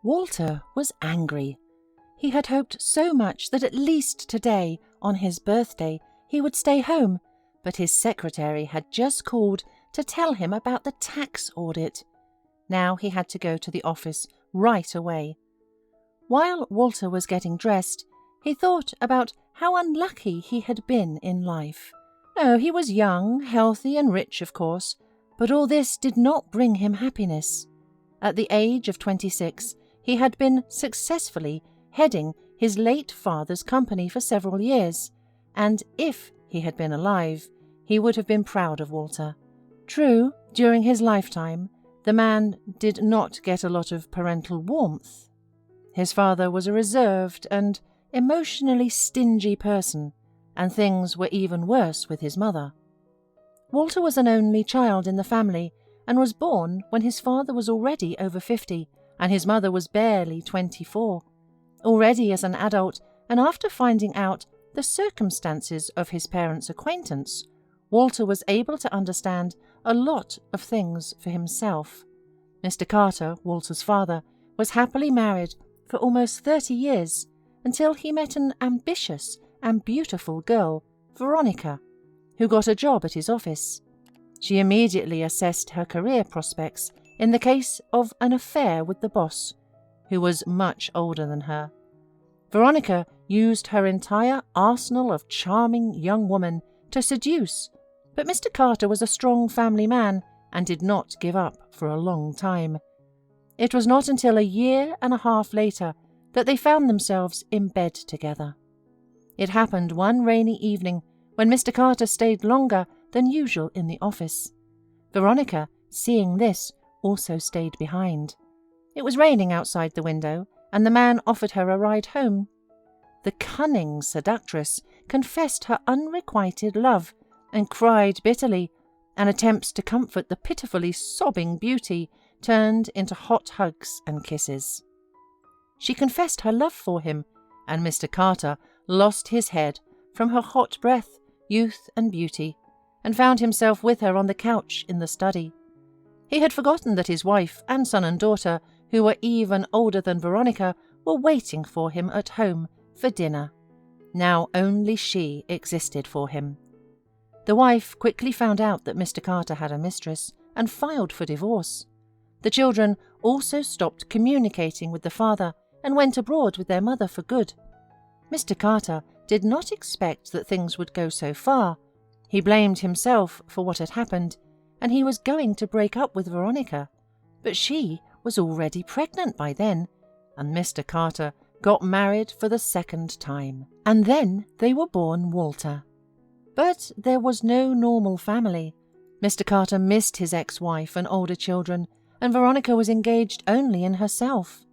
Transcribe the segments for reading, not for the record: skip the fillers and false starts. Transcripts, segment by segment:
Walter was angry. He had hoped so much that at least today, on his birthday, he would stay home, but his secretary had just called to tell him about the tax audit. Now he had to go to the office right away. While Walter was getting dressed, he thought about how unlucky he had been in life. Oh, he was young, healthy and rich, of course, but all this did not bring him happiness. At the age of 26, he had been successfully heading his late father's company for several years, and if he had been alive, he would have been proud of Walter. True, during his lifetime, the man did not get a lot of parental warmth. His father was a reserved and emotionally stingy person, and things were even worse with his mother. Walter was an only child in the family and was born when his father was already over 50 and his mother was barely 24. Already as an adult, and after finding out the circumstances of his parents' acquaintance, Walter was able to understand a lot of things for himself. Mr. Carter, Walter's father, was happily married for almost 30 years until he met an ambitious and beautiful girl, Veronica, who got a job at his office. She immediately assessed her career prospects in the case of an affair with the boss, who was much older than her. Veronica used her entire arsenal of charming young women to seduce, but Mr. Carter was a strong family man and did not give up for a long time. It was not until a year and a half later that they found themselves in bed together. It happened one rainy evening when Mr. Carter stayed longer than usual in the office. Veronica, seeing this, also stayed behind. It was raining outside the window, and the man offered her a ride home. The cunning seductress confessed her unrequited love and cried bitterly, and attempts to comfort the pitifully sobbing beauty turned into hot hugs and kisses. She confessed her love for him, and Mr. Carter lost his head from her hot breath, youth and beauty, and found himself with her on the couch in the study. He had forgotten that his wife and son and daughter, who were even older than Veronica, were waiting for him at home for dinner. Now only she existed for him. The wife quickly found out that Mr. Carter had a mistress and filed for divorce. The children also stopped communicating with the father and went abroad with their mother for good. Mr. Carter did not expect that things would go so far. He blamed himself for what had happened, and he was going to break up with Veronica, but she was already pregnant by then, and Mr. Carter got married for the second time, and then they were born Walter. But there was no normal family. Mr. Carter missed his ex-wife and older children, and Veronica was engaged only in herself.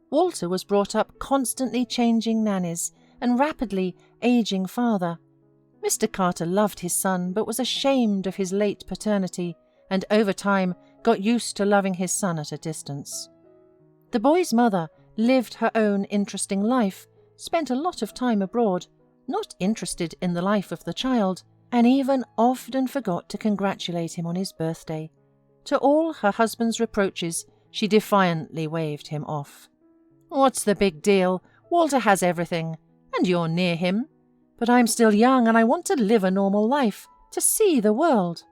Walter was brought up constantly changing nannies and rapidly aging father. Mr. Carter loved his son but was ashamed of his late paternity, and over time got used to loving his son at a distance. The boy's mother lived her own interesting life, spent a lot of time abroad, not interested in the life of the child, and even often forgot to congratulate him on his birthday. To all her husband's reproaches, she defiantly waved him off. "What's the big deal? Walter has everything, and you're near him. But I'm still young and I want to live a normal life, to see the world."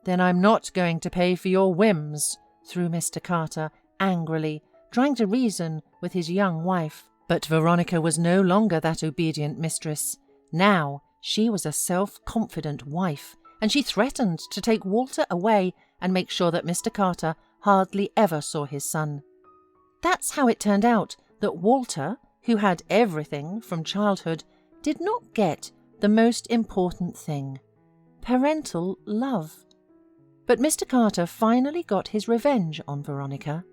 "Then I'm not going to pay for your whims," threw Mr. Carter angrily, trying to reason with his young wife. But Veronica was no longer that obedient mistress. Now she was a self-confident wife, and she threatened to take Walter away and make sure that Mr. Carter hardly ever saw his son. That's how it turned out that Walter, who had everything from childhood, did not get the most important thing: parental love. But Mr. Carter finally got his revenge on Veronica.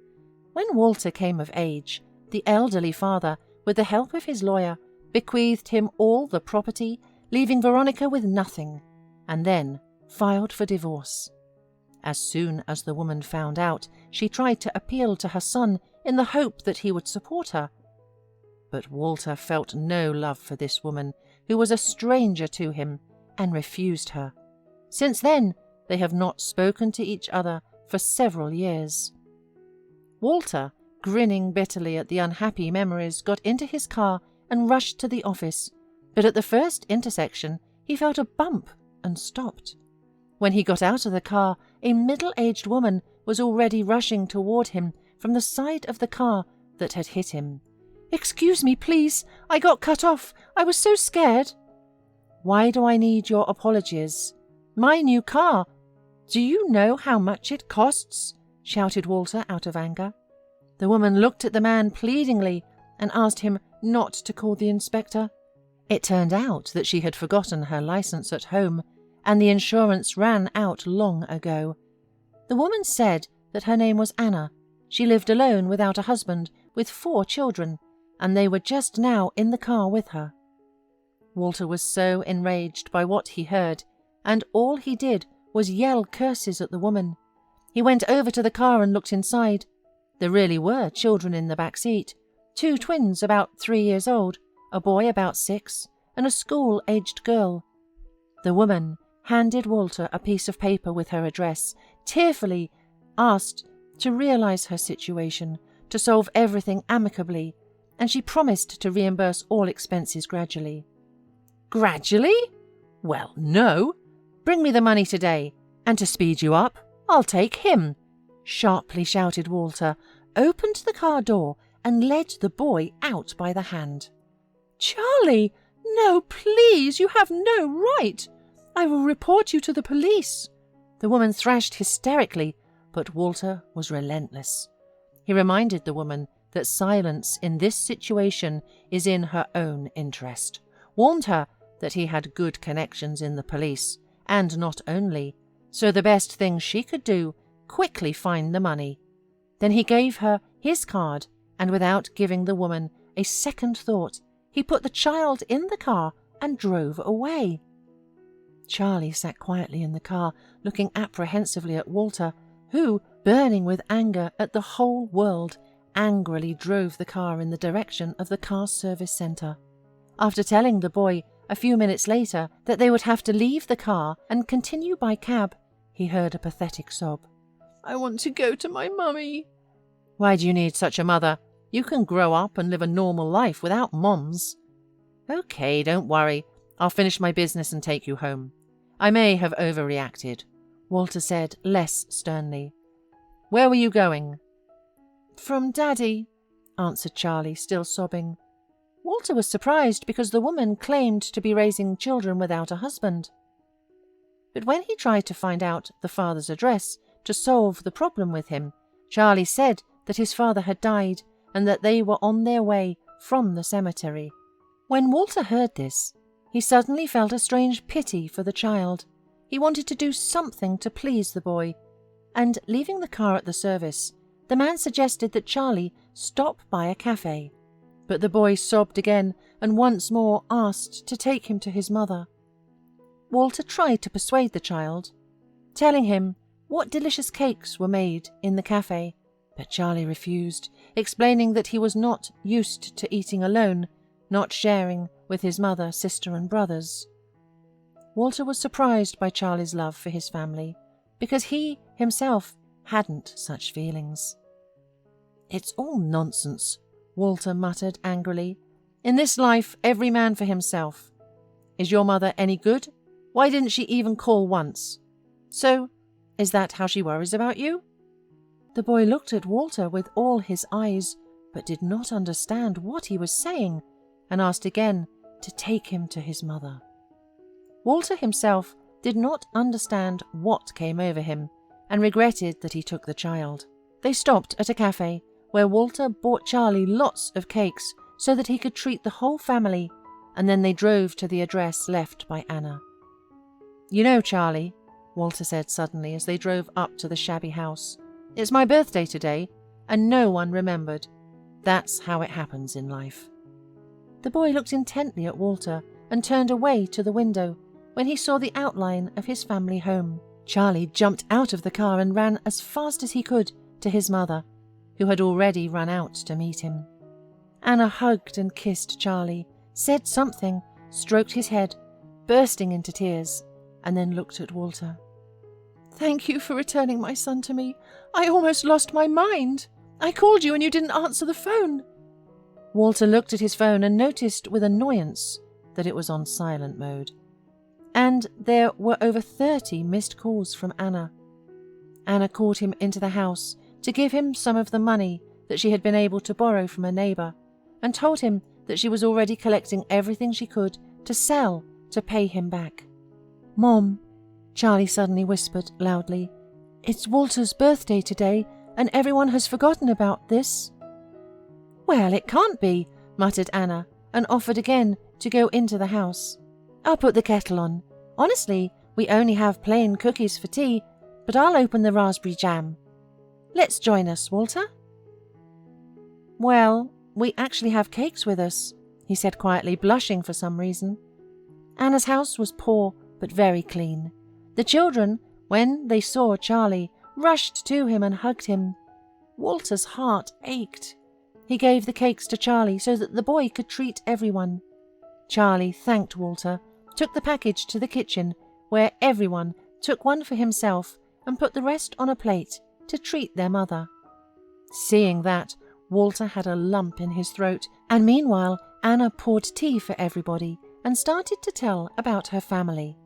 When Walter came of age, the elderly father, with the help of his lawyer, bequeathed him all the property, leaving Veronica with nothing, and then filed for divorce. As soon as the woman found out, she tried to appeal to her son in the hope that he would support her. But Walter felt no love for this woman, who was a stranger to him, and refused her. Since then, they have not spoken to each other for several years. Walter grinning bitterly at the unhappy memories, got into his car and rushed to the office. But at the first intersection, he felt a bump and stopped. When he got out of the car, a middle-aged woman was already rushing toward him from the side of the car that had hit him. "Excuse me, please. I got cut off. I was so scared." "Why do I need your apologies? My new car. Do you know how much it costs?" shouted Walter out of anger. The woman looked at the man pleadingly and asked him not to call the inspector. It turned out that she had forgotten her license at home, and the insurance ran out long ago. The woman said that her name was Anna. She lived alone without a husband, with 4 children, and they were just now in the car with her. Walter was so enraged by what he heard, and all he did was yell curses at the woman. He went over to the car and looked inside. There really were children in the back seat, 2 twins about 3 years old, a boy about 6, and a school-aged girl. The woman handed Walter a piece of paper with her address, tearfully asked to realize her situation, to solve everything amicably, and she promised to reimburse all expenses gradually. "Gradually? Well, no. Bring me the money today, and to speed you up, I'll take him," sharply shouted Walter, opened the car door, and led the boy out by the hand. "Charlie, no, please, you have no right. I will report you to the police." The woman thrashed hysterically, but Walter was relentless. He reminded the woman that silence in this situation is in her own interest, warned her that he had good connections in the police, and not only, so the best thing she could do, quickly find the money. Then he gave her his card, and without giving the woman a second thought, he put the child in the car and drove away. Charlie sat quietly in the car, looking apprehensively at Walter, who, burning with anger at the whole world, angrily drove the car in the direction of the car service centre. After telling the boy a few minutes later that they would have to leave the car and continue by cab, he heard a pathetic sob. "I want to go to my mummy." "Why do you need such a mother? You can grow up and live a normal life without moms." "Okay, don't worry. I'll finish my business and take you home. I may have overreacted," Walter said less sternly. "Where were you going?" "From Daddy," answered Charlie, still sobbing. Walter was surprised because the woman claimed to be raising children without a husband. But when he tried to find out the father's address to solve the problem with him, Charlie said that his father had died and that they were on their way from the cemetery. When Walter heard this, he suddenly felt a strange pity for the child. He wanted to do something to please the boy, and leaving the car at the service, the man suggested that Charlie stop by a cafe. But the boy sobbed again and once more asked to take him to his mother. Walter tried to persuade the child, telling him what delicious cakes were made in the cafe, but Charlie refused, explaining that he was not used to eating alone, not sharing with his mother, sister, and brothers. Walter was surprised by Charlie's love for his family, because he himself hadn't such feelings. "It's all nonsense," Walter muttered angrily. "In this life, every man for himself. Is your mother any good? Why didn't she even call once? So, is that how she worries about you?" The boy looked at Walter with all his eyes, but did not understand what he was saying, and asked again to take him to his mother. Walter himself did not understand what came over him, and regretted that he took the child. They stopped at a cafe, where Walter bought Charlie lots of cakes so that he could treat the whole family, and then they drove to the address left by Anna. "You know, Charlie," Walter said suddenly as they drove up to the shabby house, "it's my birthday today, and no one remembered. That's how it happens in life." The boy looked intently at Walter and turned away to the window when he saw the outline of his family home. Charlie jumped out of the car and ran as fast as he could to his mother, who had already run out to meet him. Anna hugged and kissed Charlie, said something, stroked his head, bursting into tears, and then looked at Walter. "Thank you for returning my son to me. I almost lost my mind. I called you and you didn't answer the phone." Walter looked at his phone and noticed with annoyance that it was on silent mode. And there were over 30 missed calls from Anna. Anna called him into the house to give him some of the money that she had been able to borrow from a neighbour, and told him that she was already collecting everything she could to sell to pay him back. "Mom," Charlie suddenly whispered loudly, "it's Walter's birthday today, and everyone has forgotten about this." "Well, it can't be," muttered Anna, and offered again to go into the house. "I'll put the kettle on. Honestly, we only have plain cookies for tea, but I'll open the raspberry jam. Let's join us, Walter." "Well, we actually have cakes with us," he said quietly, blushing for some reason. Anna's house was poor but very clean. The children, when they saw Charlie, rushed to him and hugged him. Walter's heart ached. He gave the cakes to Charlie so that the boy could treat everyone. Charlie thanked Walter, took the package to the kitchen, where everyone took one for himself and put the rest on a plate to treat their mother. Seeing that, Walter had a lump in his throat, and meanwhile Anna poured tea for everybody and started to tell about her family.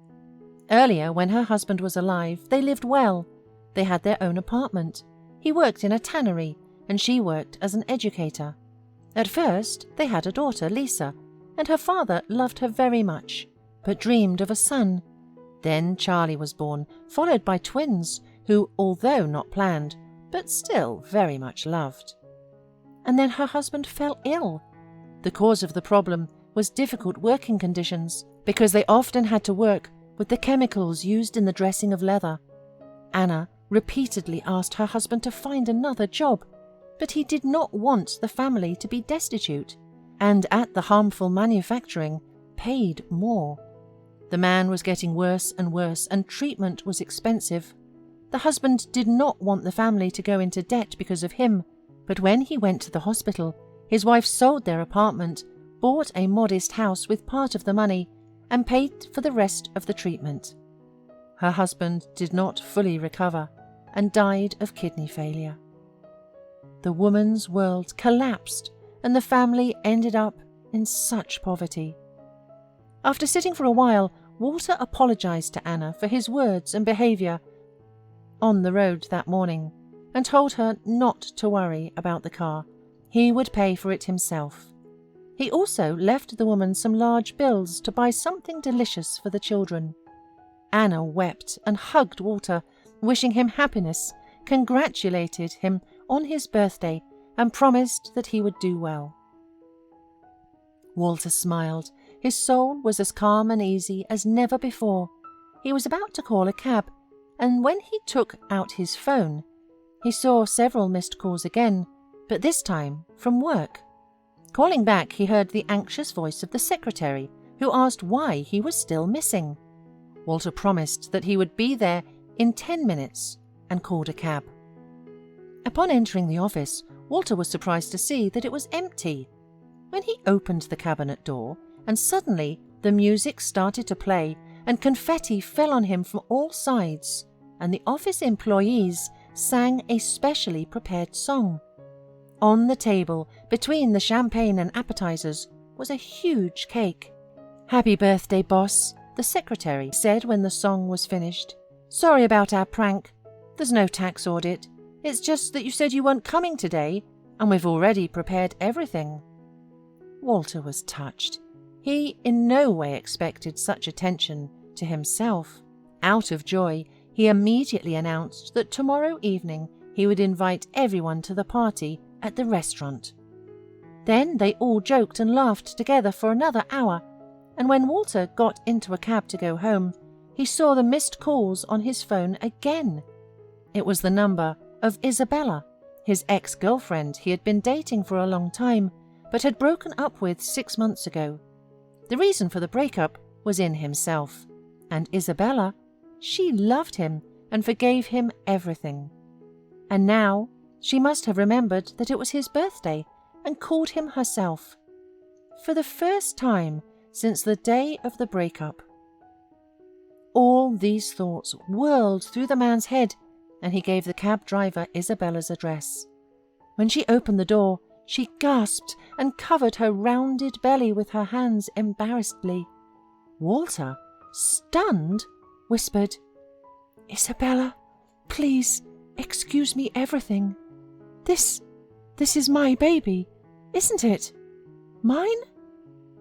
Earlier, when her husband was alive, they lived well. They had their own apartment. He worked in a tannery, and she worked as an educator. At first, they had a daughter, Lisa, and her father loved her very much, but dreamed of a son. Then Charlie was born, followed by twins, who, although not planned, but still very much loved. And then her husband fell ill. The cause of the problem was difficult working conditions, because they often had to work with the chemicals used in the dressing of leather. Anna repeatedly asked her husband to find another job, but he did not want the family to be destitute, and at the harmful manufacturing paid more. The man was getting worse, and treatment was expensive. The husband did not want the family to go into debt because of him, but when he went to the hospital, his wife sold their apartment, bought a modest house with part of the money, and paid for the rest of the treatment. Her husband did not fully recover and died of kidney failure. The woman's world collapsed, and the family ended up in such poverty. After sitting for a while, Walter apologized to Anna for his words and behavior on the road that morning, and told her not to worry about the car. He would pay for it himself. He also left the woman some large bills to buy something delicious for the children. Anna wept and hugged Walter, wishing him happiness, congratulated him on his birthday, and promised that he would do well. Walter smiled. His soul was as calm and easy as never before. He was about to call a cab, and when he took out his phone, he saw several missed calls again, but this time from work. Calling back, he heard the anxious voice of the secretary, who asked why he was still missing. Walter promised that he would be there in 10 minutes and called a cab. Upon entering the office, Walter was surprised to see that it was empty. When he opened the cabinet door, and suddenly the music started to play, and confetti fell on him from all sides, and the office employees sang a specially prepared song. On the table, between the champagne and appetizers, was a huge cake. "Happy birthday, boss," the secretary said when the song was finished. "Sorry about our prank. There's no tax audit. It's just that you said you weren't coming today, and we've already prepared everything." Walter was touched. He in no way expected such attention to himself. Out of joy, he immediately announced that tomorrow evening he would invite everyone to the party at the restaurant. Then they all joked and laughed together for another hour, and when Walter got into a cab to go home, he saw the missed calls on his phone again. It was the number of Isabella, his ex-girlfriend he had been dating for a long time, but had broken up with 6 months ago. The reason for the breakup was in himself, and Isabella, she loved him and forgave him everything. And now she must have remembered that it was his birthday and called him herself. For the first time since the day of the breakup. All these thoughts whirled through the man's head, and he gave the cab driver Isabella's address. When she opened the door, she gasped and covered her rounded belly with her hands embarrassedly. Walter, stunned, whispered, "Isabella, please excuse me everything. This is my baby, isn't it? Mine?"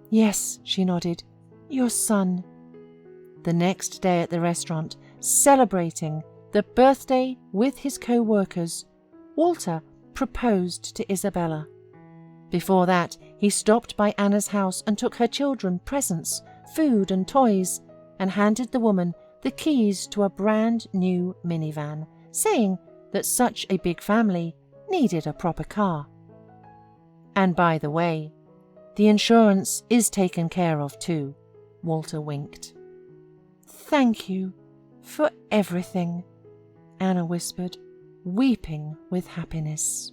"Yes," she nodded, "your son." The next day at the restaurant, celebrating the birthday with his co-workers, Walter proposed to Isabella. Before that, he stopped by Anna's house and took her children presents, food and toys, and handed the woman the keys to a brand new minivan, saying that such a big family needed a proper car. "And by the way, the insurance is taken care of too," Walter winked. "Thank you for everything," Anna whispered, weeping with happiness.